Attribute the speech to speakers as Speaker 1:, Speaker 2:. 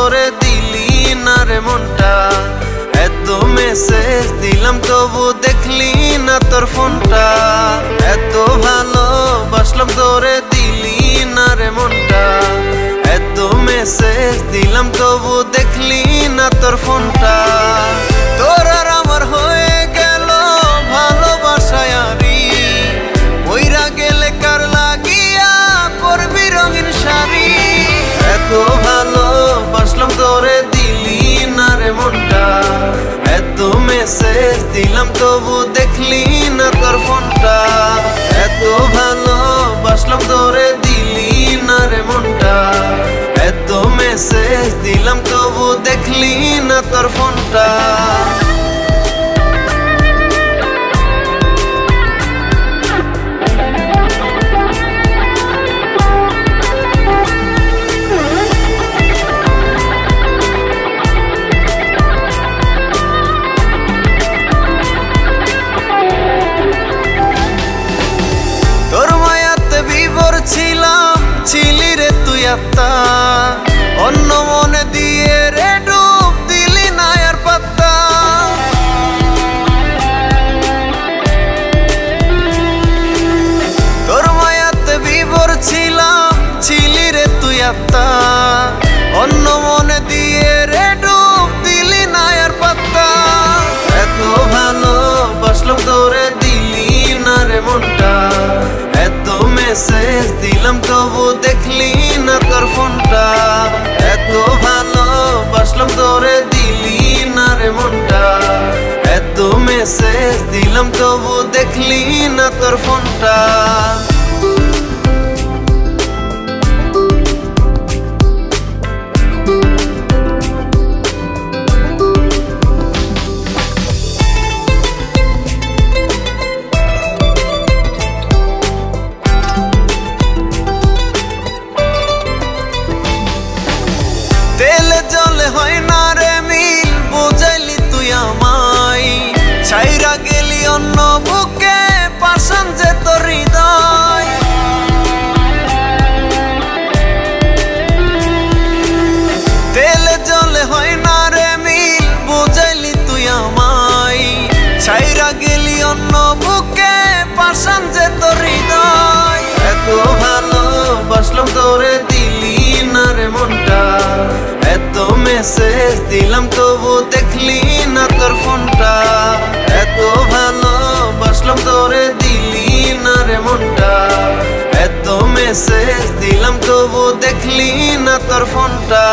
Speaker 1: তোরে দিলি না রে মনটা। এত মেসেজ দিলাম তবু দেখলি না তোর ফোনটা। এত ভালোবাসলাম তোরে দিলি না রে মনটা। এত মেসেজ দিলাম তবু দেখলি না তোর ফোনটা। তোর আর আমার হয়ে গেল ভালোবাসায় আরি, ওইরা গেলে কার লাগিয়া পরবি রঙিন শাড়ি। এত ভালোবাসলাম তোরে দিলি না রে মনটা। এত মেসেজ দিলাম তবু দেখলি না তোর ফোনটা। এত ভালোবাসলাম তোরে দিলি না রে মনটা। এত মেসেজ দিলাম তবু দেখলি না তোর ফোনটা। ছিলাম ছিলি রে তুই আত্মা, অন্য মনে দিয়ে রে ডুব দিলি না আর পাত্তা। তোর মায়াতে বিভোর ছিলাম ছিলি রে তুই আত্মা, অন্য মনে দিয়ে রে ডুব দিলি না আর পাত্তা। এত ভালোবাসলাম তোরে দিলি না রে মনটা। এত মেসেজ দিলাম তবু দেখলি না তোর ফোনটা। এত ভালোবাসলাম তোরে দিলি না রে মনটা। এত মেসেজ দিলাম তবু দেখলি না তোর ফোনটা। তেলে জলে হয় না রে মিল, বুঝাইলি তুই আমায়। ছাইরা গেলি অন্য বুকে, পাষাণ যে তোর হৃদয়। তেলে জলে হয় না রে মিল, বুঝাইলি তুই আমায়। ছাইরা গেলি অন্য বুকে, পাষাণ যে তোর হৃদয়। এত ভালোবাসলাম তোরে দিলি না রে মনটা। এত মেসেজ দিলাম তবু দেখলি না তোর ফোনটা। এত ভালোবাসলাম তোরে দিলি না রে মনটা। এত মেসেজ দিলাম তবু দেখলি না তোর ফোনটা।